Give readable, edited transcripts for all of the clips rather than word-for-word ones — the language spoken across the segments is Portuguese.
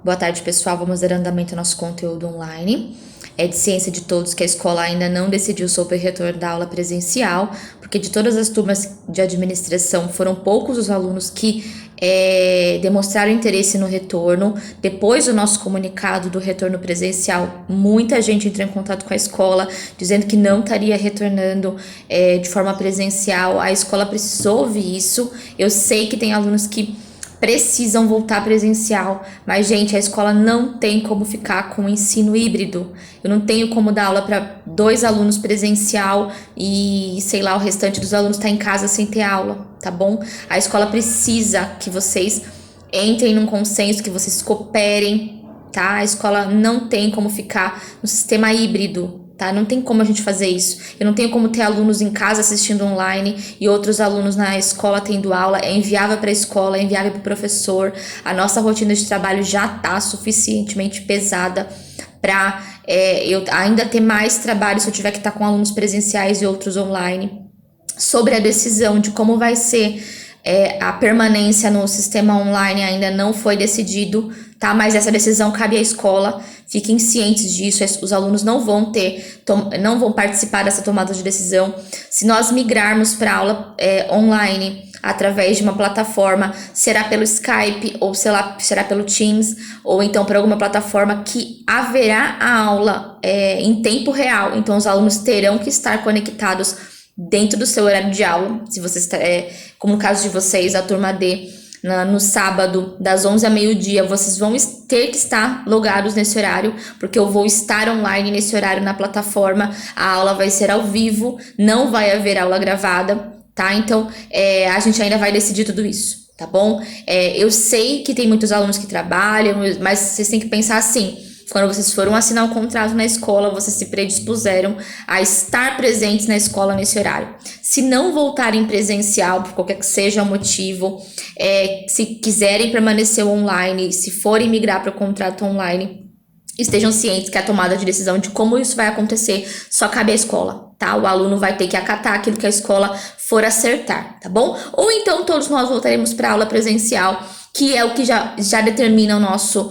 Boa tarde, pessoal. Vamos dar andamento ao nosso conteúdo online. É de ciência de todos que a escola ainda não decidiu sobre o retorno da aula presencial, porque de todas as turmas de administração foram poucos os alunos que demonstraram interesse no retorno. Depois do nosso comunicado do retorno presencial, muita gente entrou em contato com a escola, dizendo que não estaria retornando de forma presencial. A escola precisou ouvir isso. Eu sei que tem alunos que precisam voltar presencial, mas gente, a escola não tem como ficar com o ensino híbrido. Eu não tenho como dar aula para 2 alunos presencial e, sei lá, o restante dos alunos tá em casa sem ter aula, tá bom? A escola precisa que vocês entrem num consenso, que vocês cooperem, tá? A escola não tem como ficar no sistema híbrido. Tá? Não tem como a gente fazer isso. Eu não tenho como ter alunos em casa assistindo online e outros alunos na escola tendo aula. É inviável para a escola, é inviável para o professor. A nossa rotina de trabalho já está suficientemente pesada para eu ainda ter mais trabalho se eu tiver que estar com alunos presenciais e outros online. Sobre a decisão de como vai ser a permanência no sistema online ainda não foi decidido, tá? Mas essa decisão cabe à escola. Fiquem cientes disso. Os alunos não vão participar dessa tomada de decisão. Se nós migrarmos para aula online através de uma plataforma, será pelo Skype ou será pelo Teams ou então por alguma plataforma que haverá a aula em tempo real. Então os alunos terão que estar conectados dentro do seu horário de aula. Se vocês, como no caso de vocês, a turma D, no sábado, das 11 a meio-dia, vocês vão ter que estar logados nesse horário, porque eu vou estar online nesse horário na plataforma. A aula vai ser ao vivo, não vai haver aula gravada, tá? Então, a gente ainda vai decidir tudo isso, tá bom? Eu sei que tem muitos alunos que trabalham, mas vocês têm que pensar assim: quando vocês foram assinar um contrato na escola, vocês se predispuseram a estar presentes na escola nesse horário. Se não voltarem presencial, por qualquer que seja o motivo, se quiserem permanecer online, se forem migrar para o contrato online, estejam cientes que a tomada de decisão de como isso vai acontecer só cabe à escola, tá? O aluno vai ter que acatar aquilo que a escola for acertar, tá bom? Ou então todos nós voltaremos para a aula presencial, que é o que já determina o nosso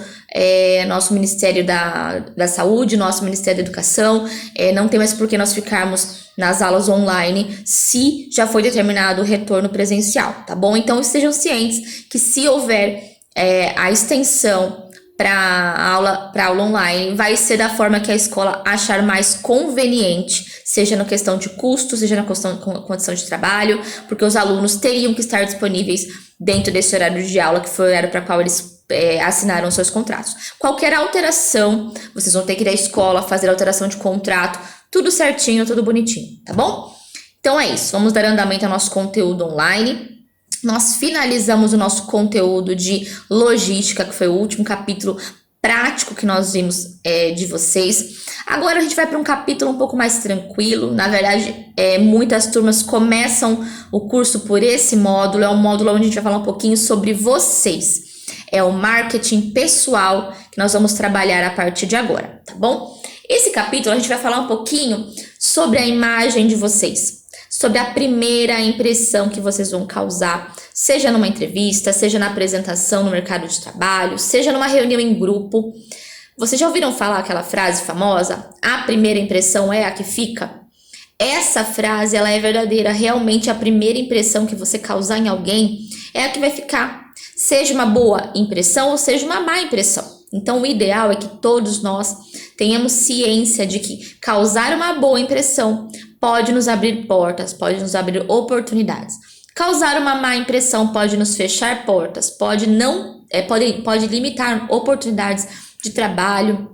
Ministério da Saúde, nosso Ministério da Educação. Não tem mais por que nós ficarmos nas aulas online se já foi determinado o retorno presencial, tá bom? Então estejam cientes que se houver a extensão para aula online, vai ser da forma que a escola achar mais conveniente, seja na questão de custo, seja na condição de trabalho, porque os alunos teriam que estar disponíveis dentro desse horário de aula, que foi o horário para qual eles assinaram seus contratos. Qualquer alteração, vocês vão ter que ir à escola, fazer alteração de contrato, tudo certinho, tudo bonitinho, tá bom? Então é isso, vamos dar andamento ao nosso conteúdo online. Nós finalizamos o nosso conteúdo de logística, que foi o último capítulo prático que nós vimos de vocês. Agora a gente vai para um capítulo um pouco mais tranquilo. Na verdade, muitas turmas começam o curso por esse módulo. É um módulo onde a gente vai falar um pouquinho sobre vocês. É o marketing pessoal que nós vamos trabalhar a partir de agora, tá bom? Esse capítulo a gente vai falar um pouquinho sobre a imagem de vocês, sobre a primeira impressão que vocês vão causar, seja numa entrevista, seja na apresentação no mercado de trabalho, seja numa reunião em grupo. Vocês já ouviram falar aquela frase famosa? A primeira impressão é a que fica? Essa frase, ela é verdadeira. Realmente, a primeira impressão que você causar em alguém é a que vai ficar. Seja uma boa impressão ou seja uma má impressão. Então, o ideal é que todos nós tenhamos ciência de que causar uma boa impressão pode nos abrir portas, pode nos abrir oportunidades. Causar uma má impressão pode nos fechar portas, pode limitar oportunidades de trabalho,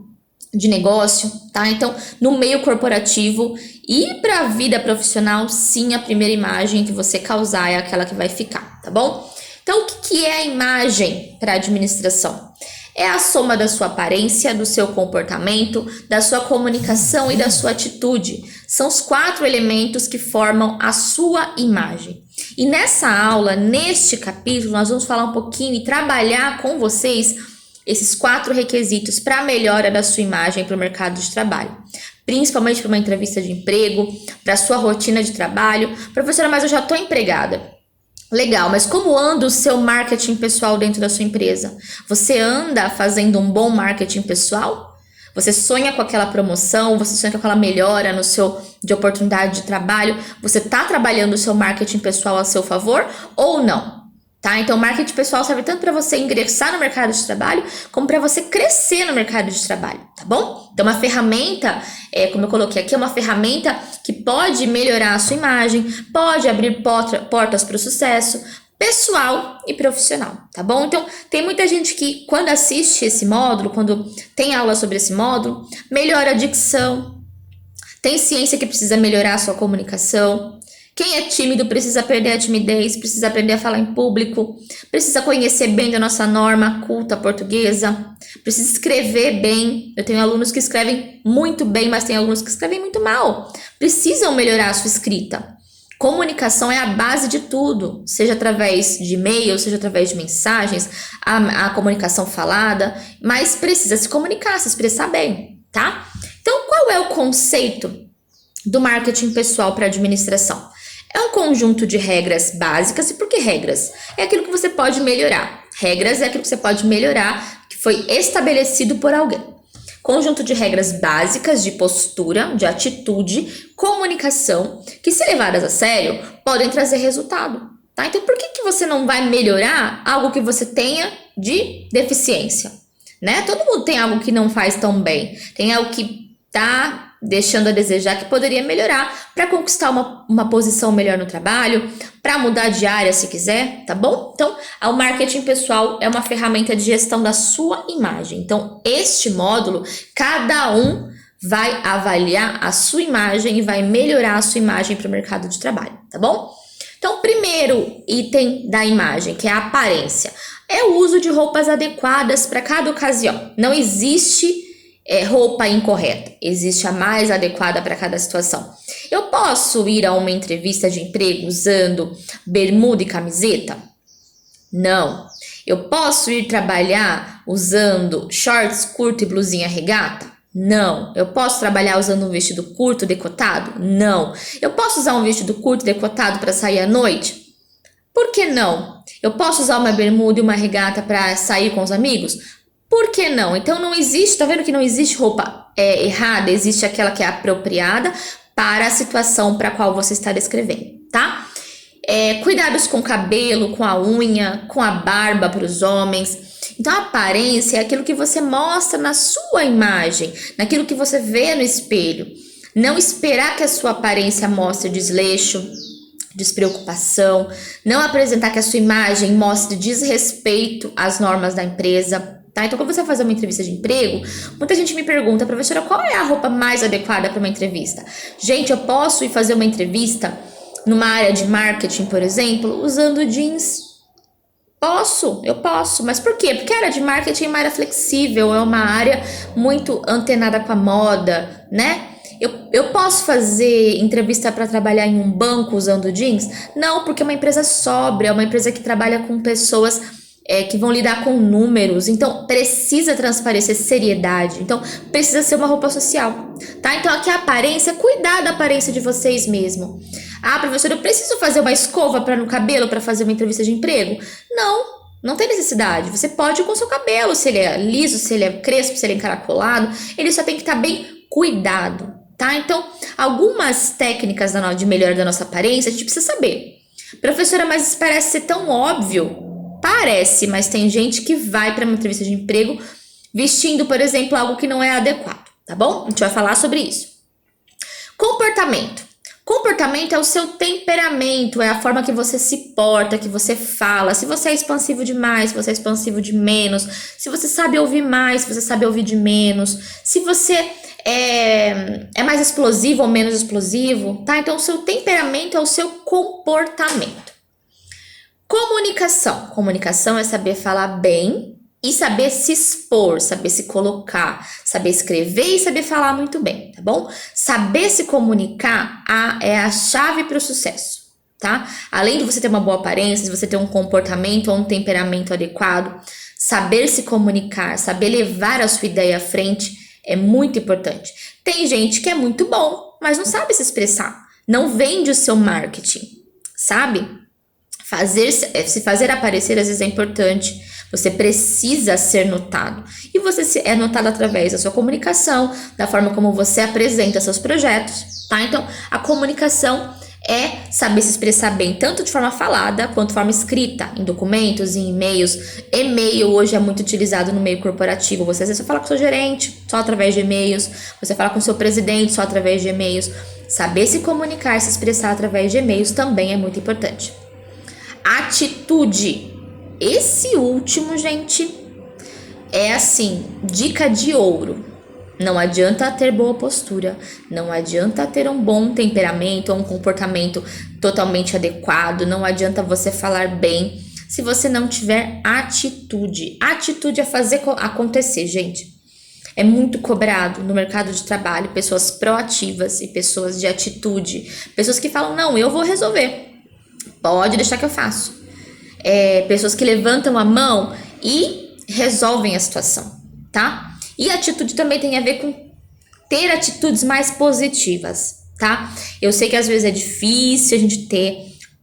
de negócio, tá? Então, no meio corporativo e para a vida profissional, sim, a primeira imagem que você causar é aquela que vai ficar, tá bom? Então, o que é a imagem para a administração? É a soma da sua aparência, do seu comportamento, da sua comunicação e da sua atitude. São os 4 elementos que formam a sua imagem. E nessa aula, neste capítulo, nós vamos falar um pouquinho e trabalhar com vocês esses 4 requisitos para a melhora da sua imagem para o mercado de trabalho. Principalmente para uma entrevista de emprego, para a sua rotina de trabalho. Professora, mas eu já estou empregada. Legal, mas como anda o seu marketing pessoal dentro da sua empresa? Você anda fazendo um bom marketing pessoal? Você sonha com aquela promoção, você sonha com aquela melhora no seu de oportunidade de trabalho? Você está trabalhando o seu marketing pessoal a seu favor ou não? Tá? Então, o marketing pessoal serve tanto para você ingressar no mercado de trabalho, como para você crescer no mercado de trabalho, tá bom? Então, uma ferramenta, como eu coloquei aqui, é uma ferramenta que pode melhorar a sua imagem, pode abrir portas para o sucesso pessoal e profissional, tá bom? Então, tem muita gente que, quando assiste esse módulo, quando tem aula sobre esse módulo, melhora a dicção, tem ciência que precisa melhorar a sua comunicação. Quem é tímido precisa perder a timidez, precisa aprender a falar em público, precisa conhecer bem da nossa norma culta portuguesa, precisa escrever bem. Eu tenho alunos que escrevem muito bem, mas tem alunos que escrevem muito mal. Precisam melhorar a sua escrita. Comunicação é a base de tudo, seja através de e-mail, seja através de mensagens, a comunicação falada, mas precisa se comunicar, se expressar bem, tá? Então, qual é o conceito do marketing pessoal para administração? É um conjunto de regras básicas. E por que regras? É aquilo que você pode melhorar. Regras é aquilo que você pode melhorar, que foi estabelecido por alguém. Conjunto de regras básicas de postura, de atitude, comunicação, que se levadas a sério, podem trazer resultado. Tá? Então, por que você não vai melhorar algo que você tenha de deficiência? Né? Todo mundo tem algo que não faz tão bem. Tem algo que tá deixando a desejar, que poderia melhorar para conquistar uma posição melhor no trabalho, para mudar de área se quiser, tá bom? Então, o marketing pessoal é uma ferramenta de gestão da sua imagem. Então, este módulo, cada um vai avaliar a sua imagem e vai melhorar a sua imagem para o mercado de trabalho, tá bom? Então, o primeiro item da imagem, que é a aparência, é o uso de roupas adequadas para cada ocasião. Não existe roupa incorreta, existe a mais adequada para cada situação. Eu posso ir a uma entrevista de emprego usando bermuda e camiseta? Não. Eu posso ir trabalhar usando shorts curto e blusinha regata? Não. Eu posso trabalhar usando um vestido curto decotado? Não. Eu posso usar um vestido curto decotado para sair à noite? Por que não? Eu posso usar uma bermuda e uma regata para sair com os amigos? Por que não? Então não existe, tá vendo que não existe roupa errada, existe aquela que é apropriada para a situação para a qual você está descrevendo, tá? Cuidados com o cabelo, com a unha, com a barba para os homens. Então a aparência é aquilo que você mostra na sua imagem, naquilo que você vê no espelho. Não esperar que a sua aparência mostre desleixo, despreocupação, não apresentar que a sua imagem mostre desrespeito às normas da empresa. Tá? Então, quando você vai fazer uma entrevista de emprego, muita gente me pergunta, professora, qual é a roupa mais adequada para uma entrevista? Gente, eu posso ir fazer uma entrevista numa área de marketing, por exemplo, usando jeans? Eu posso. Mas por quê? Porque a área de marketing é uma área flexível, é uma área muito antenada com a moda, né? Eu posso fazer entrevista para trabalhar em um banco usando jeans? Não, porque é uma empresa sóbria, é uma empresa que trabalha com pessoas que vão lidar com números, então precisa transparecer seriedade, então precisa ser uma roupa social, tá? Então aqui a aparência, cuidar da aparência de vocês mesmo. Ah, professora, eu preciso fazer uma escova no cabelo para fazer uma entrevista de emprego? Não tem necessidade, você pode ir com o seu cabelo, se ele é liso, se ele é crespo, se ele é encaracolado, ele só tem que estar bem cuidado, tá? Então, algumas técnicas de melhora da nossa aparência a gente precisa saber. Professora, mas isso parece ser tão óbvio. Parece, mas tem gente que vai para uma entrevista de emprego vestindo, por exemplo, algo que não é adequado, tá bom? A gente vai falar sobre isso. Comportamento. Comportamento é o seu temperamento, é a forma que você se porta, que você fala, se você é expansivo demais, se você é expansivo de menos, se você sabe ouvir mais, se você sabe ouvir de menos, se você é mais explosivo ou menos explosivo, tá? Então, o seu temperamento é o seu comportamento. Comunicação. Comunicação é saber falar bem e saber se expor, saber se colocar, saber escrever e saber falar muito bem, tá bom? Saber se comunicar é a chave para o sucesso, tá? Além de você ter uma boa aparência, de você ter um comportamento ou um temperamento adequado, saber se comunicar, saber levar a sua ideia à frente é muito importante. Tem gente que é muito bom, mas não sabe se expressar, não vende o seu marketing, sabe? Se fazer aparecer às vezes é importante. Você precisa ser notado. E você é notado através da sua comunicação, da forma como você apresenta seus projetos, tá? Então, a comunicação é saber se expressar bem, tanto de forma falada quanto de forma escrita, em documentos, em e-mails. E-mail hoje é muito utilizado no meio corporativo. Você às vezes fala com o seu gerente só através de e-mails, você fala com o seu presidente só através de e-mails. Saber se comunicar, se expressar através de e-mails também é muito importante. Atitude. Esse último, gente, é assim, dica de ouro. Não adianta ter boa postura, não adianta ter um bom temperamento ou um comportamento totalmente adequado, não adianta você falar bem se você não tiver atitude. Atitude é fazer acontecer, gente. É muito cobrado no mercado de trabalho pessoas proativas e pessoas de atitude, pessoas que falam, não, eu vou resolver, pode deixar que eu faço. Pessoas que levantam a mão e resolvem a situação, tá? E atitude também tem a ver com ter atitudes mais positivas, tá? Eu sei que às vezes é difícil a gente ter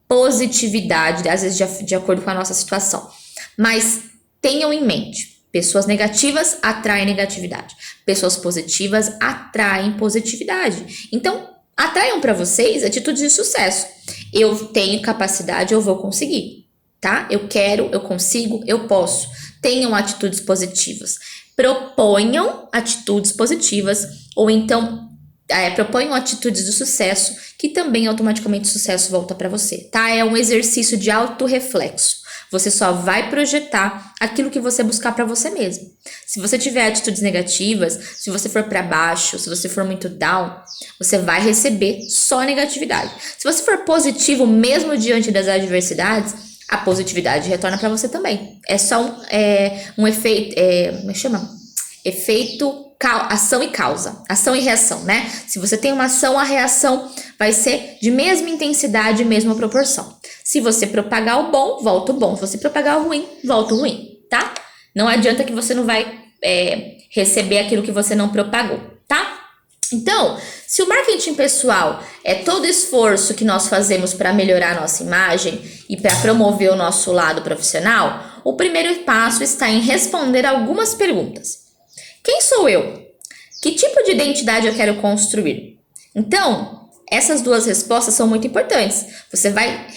positividade, às vezes de acordo com a nossa situação, mas tenham em mente, pessoas negativas atraem negatividade, pessoas positivas atraem positividade. Então, atraiam para vocês atitudes de sucesso. Eu tenho capacidade, eu vou conseguir. Tá? Eu quero, eu consigo, eu posso. Tenham atitudes positivas. Proponham atitudes positivas ou então proponham atitudes de sucesso que também automaticamente o sucesso volta para você, tá? É um exercício de autorreflexo. Você só vai projetar aquilo que você buscar para você mesmo. Se você tiver atitudes negativas, se você for para baixo, se você for muito down, você vai receber só negatividade. Se você for positivo mesmo diante das adversidades, a positividade retorna para você também. É só um efeito, como é que chama? Efeito ação e causa, ação e reação, né? Se você tem uma ação, a reação vai ser de mesma intensidade, mesma proporção. Se você propagar o bom, volta o bom. Se você propagar o ruim, volta o ruim, tá? Não adianta que você não vai receber aquilo que você não propagou, tá? Então, se o marketing pessoal é todo esforço que nós fazemos para melhorar a nossa imagem e para promover o nosso lado profissional, o primeiro passo está em responder algumas perguntas. Quem sou eu? Que tipo de identidade eu quero construir? Então, essas duas respostas são muito importantes. Você vai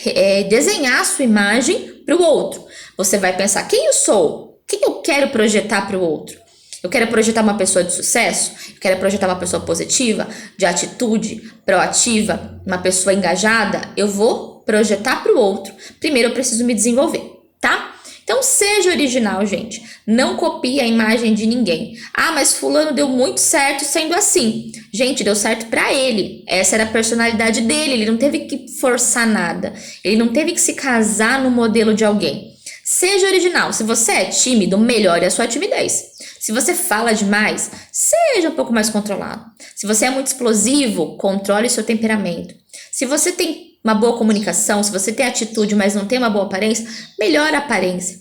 desenhar a sua imagem para o outro. Você vai pensar, quem eu sou? O que eu quero projetar para o outro? Eu quero projetar uma pessoa de sucesso, eu quero projetar uma pessoa positiva, de atitude, proativa, uma pessoa engajada. Eu vou projetar para o outro. Primeiro eu preciso me desenvolver, tá? Então seja original, gente. Não copie a imagem de ninguém. Ah, mas fulano deu muito certo sendo assim. Gente, deu certo para ele. Essa era a personalidade dele. Ele não teve que forçar nada. Ele não teve que se casar no modelo de alguém. Seja original. Se você é tímido, melhore a sua timidez. Se você fala demais, seja um pouco mais controlado. Se você é muito explosivo, controle seu temperamento. Se você tem uma boa comunicação, se você tem atitude, mas não tem uma boa aparência, melhore a aparência.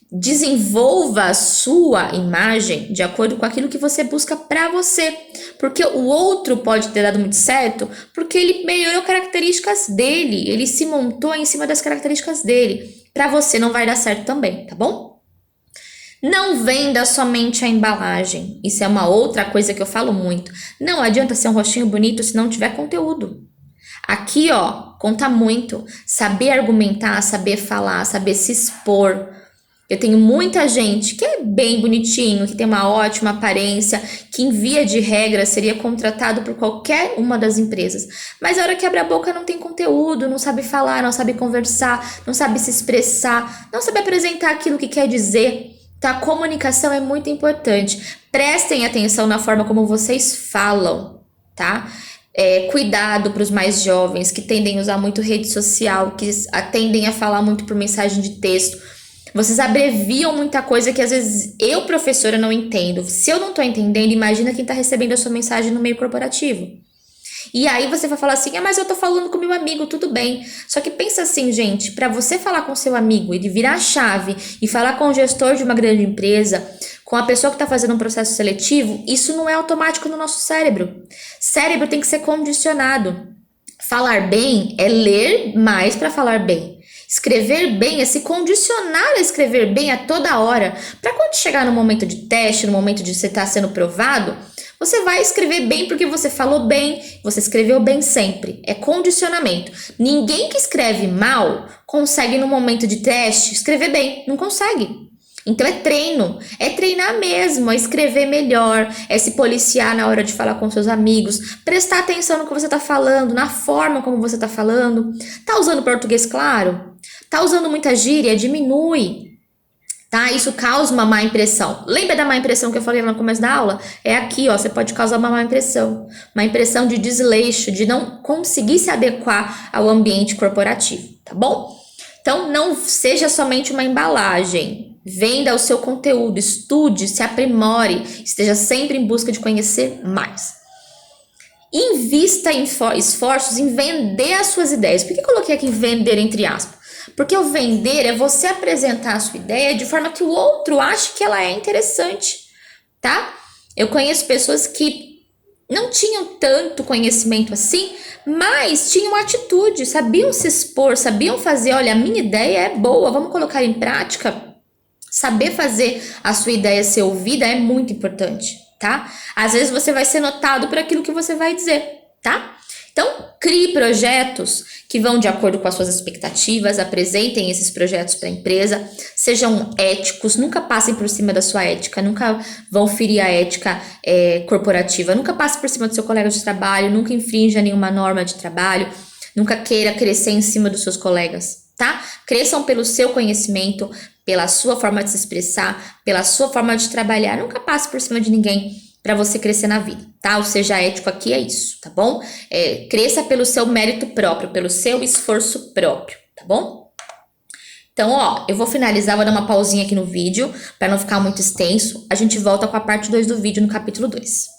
Desenvolva a sua imagem de acordo com aquilo que você busca para você. Porque o outro pode ter dado muito certo porque ele melhorou características dele. Ele se montou em cima das características dele. Para você não vai dar certo também, tá bom? Não venda somente a embalagem. Isso é uma outra coisa que eu falo muito. Não adianta ser um rostinho bonito se não tiver conteúdo. Aqui, ó, conta muito. Saber argumentar, saber falar, saber se expor. Eu tenho muita gente que é bem bonitinho, que tem uma ótima aparência, que em via de regra seria contratado por qualquer uma das empresas. Mas a hora que abre a boca não tem conteúdo, não sabe falar, não sabe conversar, não sabe se expressar, não sabe apresentar aquilo que quer dizer. Tá? A comunicação é muito importante. Prestem atenção na forma como vocês falam, tá? Cuidado para os mais jovens que tendem a usar muito rede social, que tendem a falar muito por mensagem de texto. Vocês abreviam muita coisa que às vezes eu, professora, não entendo. Se eu não estou entendendo, imagina quem está recebendo a sua mensagem no meio corporativo. E aí você vai falar assim, mas eu tô falando com meu amigo, tudo bem. Só que pensa assim, gente, para você falar com seu amigo, ele virar a chave e falar com o gestor de uma grande empresa, com a pessoa que está fazendo um processo seletivo, isso não é automático no nosso cérebro. Cérebro tem que ser condicionado. Falar bem é ler mais para falar bem. Escrever bem é se condicionar a escrever bem a toda hora, para quando chegar no momento de teste, no momento de você estar sendo provado, você vai escrever bem porque você falou bem, você escreveu bem sempre. É condicionamento. Ninguém que escreve mal consegue no momento de teste escrever bem, não consegue. Então é treino, é treinar mesmo, é escrever melhor, é se policiar na hora de falar com seus amigos, prestar atenção no que você tá falando, na forma como você tá falando. Tá usando português claro? Tá usando muita gíria? Diminui, tá? Isso causa uma má impressão. Lembra da má impressão que eu falei lá no começo da aula? É aqui, ó, você pode causar uma má impressão. Uma impressão de desleixo, de não conseguir se adequar ao ambiente corporativo, tá bom? Então, não seja somente uma embalagem. Venda o seu conteúdo, estude, se aprimore, esteja sempre em busca de conhecer mais. Invista em esforços em vender as suas ideias. Por que eu coloquei aqui vender entre aspas? Porque o vender é você apresentar a sua ideia de forma que o outro ache que ela é interessante, tá? Eu conheço pessoas que não tinham tanto conhecimento assim, mas tinham atitude, sabiam se expor, sabiam fazer, olha, a minha ideia é boa, vamos colocar em prática. Saber fazer a sua ideia ser ouvida é muito importante, tá? Às vezes você vai ser notado por aquilo que você vai dizer, tá? Então, crie projetos que vão de acordo com as suas expectativas, apresentem esses projetos para a empresa, sejam éticos, nunca passem por cima da sua ética, nunca vão ferir a ética corporativa, nunca passe por cima do seu colega de trabalho, nunca infrinja nenhuma norma de trabalho, nunca queira crescer em cima dos seus colegas, tá? Cresçam pelo seu conhecimento, pela sua forma de se expressar, pela sua forma de trabalhar, nunca passe por cima de ninguém para você crescer na vida, tá? O seja ético aqui é isso, tá bom? Cresça pelo seu mérito próprio, pelo seu esforço próprio, tá bom? Então, ó, eu vou finalizar, vou dar uma pausinha aqui no vídeo para não ficar muito extenso. A gente volta com a parte 2 do vídeo no capítulo 2.